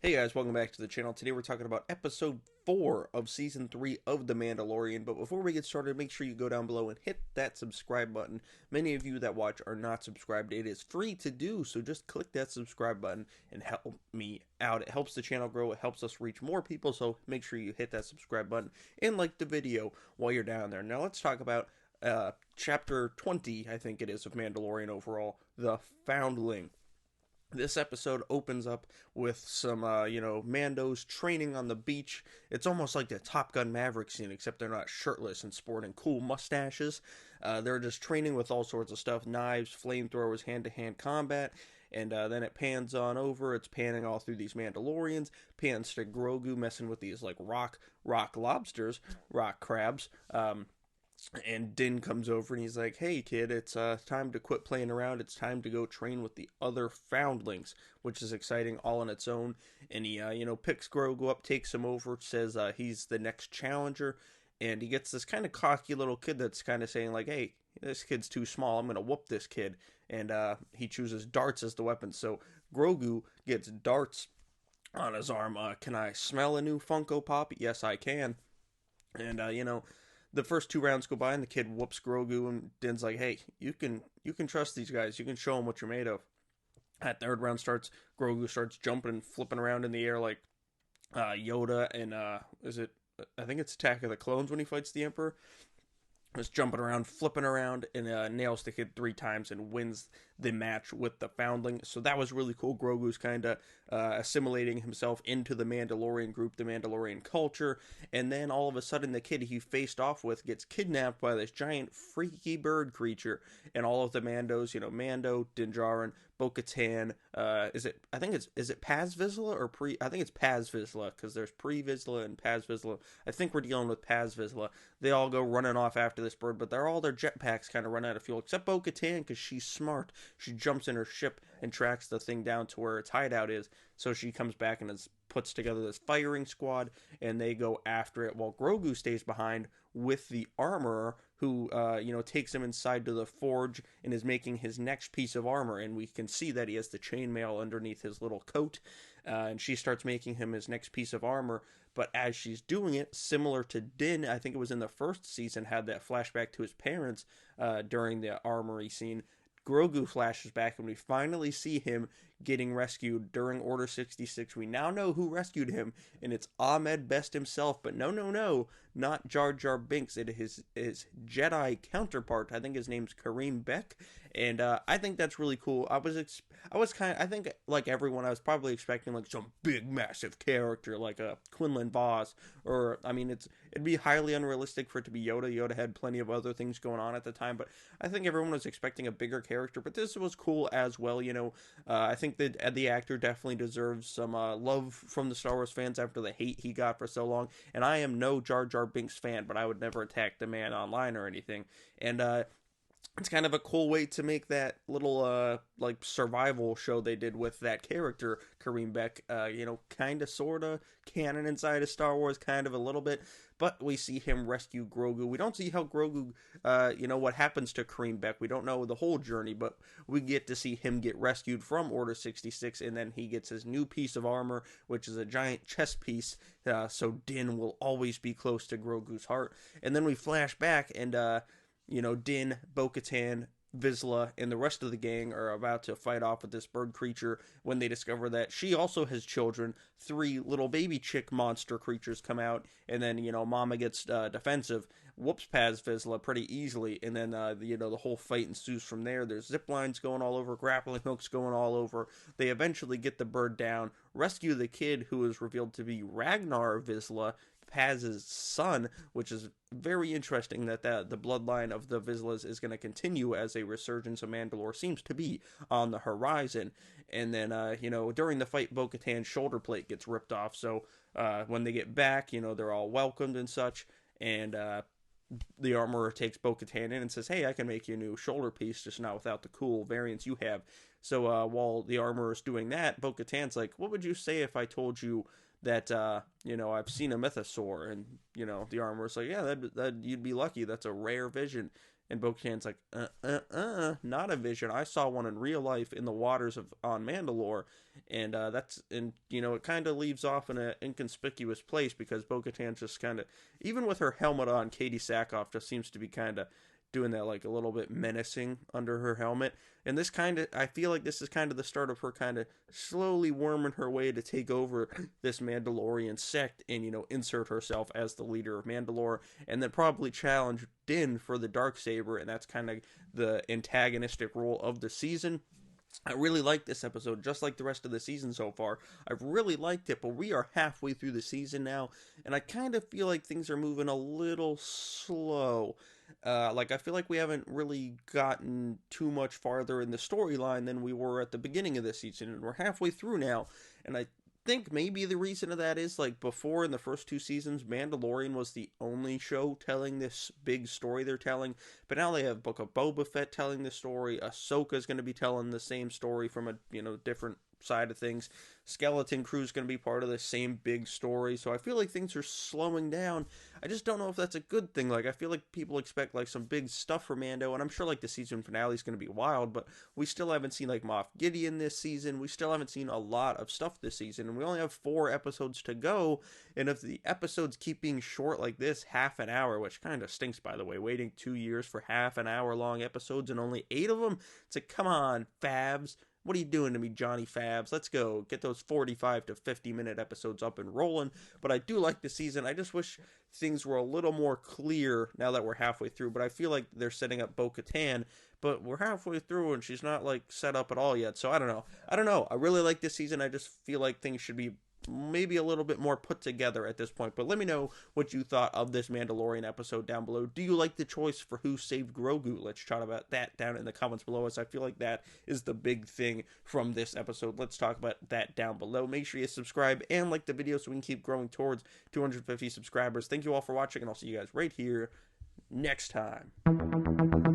Hey guys, welcome back to the channel. Today we're talking about episode 4 of season 3 of The Mandalorian. But before we get started, make sure you go down below and hit that subscribe button. Many of you that watch are not subscribed. It is free to do, so just click that subscribe button and help me out. It helps the channel grow, it helps us reach more people, so make sure you hit that subscribe button and like the video while you're down there. Now let's talk about chapter 20, I think it is, of Mandalorian overall, The Foundling. This episode opens up with some, Mandos training on the beach. It's almost like the Top Gun Maverick scene, except they're not shirtless and sporting cool mustaches. They're just training with all sorts of stuff, knives, flamethrowers, hand-to-hand combat. And then it pans on over. It's panning all through these Mandalorians. Pans to Grogu messing with these like rock lobsters, rock crabs. And Din comes over and he's like, "Hey kid, it's time to quit playing around. It's time to go train with the other Foundlings," which is exciting all on its own. And he picks Grogu up, takes him over, says he's the next challenger, and he gets this kind of cocky little kid that's kind of saying like, "Hey, this kid's too small. I'm gonna whoop this kid." And he chooses darts as the weapon. So Grogu gets darts on his arm. Can I smell a new Funko Pop? Yes, I can. And the first two rounds go by, and the kid whoops Grogu, and Din's like, "Hey, you can trust these guys. You can show them what you're made of." That third round starts, Grogu starts jumping and flipping around in the air like Yoda and is it? I think it's Attack of the Clones when he fights the Emperor. Was jumping around, flipping around, and nails the kid 3 times and wins the match with the Foundling. So that was really cool. Grogu's kind of assimilating himself into the Mandalorian group, the Mandalorian culture, and then all of a sudden the kid he faced off with gets kidnapped by this giant freaky bird creature, and all of the Mandos, Mando, Din Djarin, Bo-Katan, is it Paz Vizsla or pre? I think it's Paz Vizsla because there's pre Vizsla and Paz Vizsla. I think we're dealing with Paz Vizsla. They all go running off after this bird, but they're all their jetpacks kind of run out of fuel, except Bo-Katan because she's smart. She jumps in her ship and tracks the thing down to where its hideout is. So she comes back and puts together this firing squad, and they go after it while Grogu stays behind with the armorer who takes him inside to the forge and is making his next piece of armor. And we can see that he has the chainmail underneath his little coat, and she starts making him his next piece of armor. But as she's doing it, similar to Din, I think it was in the first season, had that flashback to his parents during the armory scene. Grogu flashes back, and we finally see him getting rescued during Order 66. We now know who rescued him, and it's Ahmed Best himself. But no, not Jar Jar Binks. It is his Jedi counterpart. I think his name's Kareem Beck, and I think that's really cool. I think like everyone, I was probably expecting like some big, massive character like a Quinlan Vos, or I mean, it'd be highly unrealistic for it to be Yoda. Yoda had plenty of other things going on at the time, but I think everyone was expecting a bigger character. But this was cool as well. I think that the actor definitely deserves some love from the Star Wars fans after the hate he got for so long. And I am no Jar Jar Binks fan, but I would never attack the man online or anything. And it's kind of a cool way to make that little like survival show they did with that character Kareem Beck, kind of sort of canon inside of Star Wars, kind of a little bit. But we see him rescue Grogu. We don't see how Grogu, what happens to Kareem Beck. We don't know the whole journey, but we get to see him get rescued from Order 66, and then he gets his new piece of armor, which is a giant chest piece. So Din will always be close to Grogu's heart. And then we flash back, and Din, Bo-Katan, Vizsla, and the rest of the gang are about to fight off with this bird creature when they discover that she also has children. 3 little baby chick monster creatures come out, and then, Mama gets defensive, whoops Paz Vizsla pretty easily, and then, the whole fight ensues from there. There's zip lines going all over, grappling hooks going all over. They eventually get the bird down, rescue the kid who is revealed to be Ragnar Vizsla, Paz's son, which is very interesting that the bloodline of the Vizslas is going to continue as a resurgence of Mandalore seems to be on the horizon. And then, during the fight, Bo-Katan's shoulder plate gets ripped off. So when they get back, they're all welcomed and such. And the armorer takes Bo-Katan in and says, "Hey, I can make you a new shoulder piece, just not without the cool variants you have." So while the armorer is doing that, Bo-Katan's like, "What would you say if I told you that I've seen a mythosaur?" And the armorer's like, "Yeah, that you'd be lucky. That's a rare vision." And Bo-Katan's like, not a vision. I saw one in real life in the waters of on Mandalore, and it kind of leaves off in an inconspicuous place because Bo-Katan just kind of, even with her helmet on, Katie Sackhoff just seems to be kind of doing that like a little bit menacing under her helmet. And this kind of, I feel like this is kind of the start of her kind of slowly worming her way to take over this Mandalorian sect and, insert herself as the leader of Mandalore, and then probably challenge Din for the Darksaber, and that's kind of the antagonistic role of the season. I really like this episode, just like the rest of the season so far. I've really liked it, but we are halfway through the season now, and I kind of feel like things are moving a little slow. I feel like we haven't really gotten too much farther in the storyline than we were at the beginning of this season, and we're halfway through now, and I think maybe the reason of that is, like, before in the first two seasons, Mandalorian was the only show telling this big story they're telling, but now they have Book of Boba Fett telling the story, Ahsoka's going to be telling the same story from a, different side of things, Skeleton Crew's going to be part of the same big story, so I feel like things are slowing down. I just don't know if that's a good thing. Like, I feel like people expect, like, some big stuff from Mando, and I'm sure, like, the season finale is going to be wild, but we still haven't seen, like, Moff Gideon this season. We still haven't seen a lot of stuff this season, and we only have 4 episodes to go, and if the episodes keep being short like this, half an hour, which kind of stinks, by the way, waiting 2 years for half an hour long episodes and only 8 of them, it's like, come on, Fabs. What are you doing to me, Johnny Fabs? Let's go. Get those 45 to 50-minute episodes up and rolling. But I do like the season. I just wish things were a little more clear now that we're halfway through. But I feel like they're setting up Bo-Katan, but we're halfway through and she's not, like, set up at all yet. So I don't know. I really like this season. I just feel like things should be maybe a little bit more put together at this point. But let me know what you thought of this Mandalorian episode down below. Do you like the choice for who saved Grogu? Let's chat about that down in the comments below us. I feel like that is the big thing from this episode. Let's talk about that down below. Make sure you subscribe and like the video so we can keep growing towards 250 subscribers. Thank you all for watching, and I'll see you guys right here next time.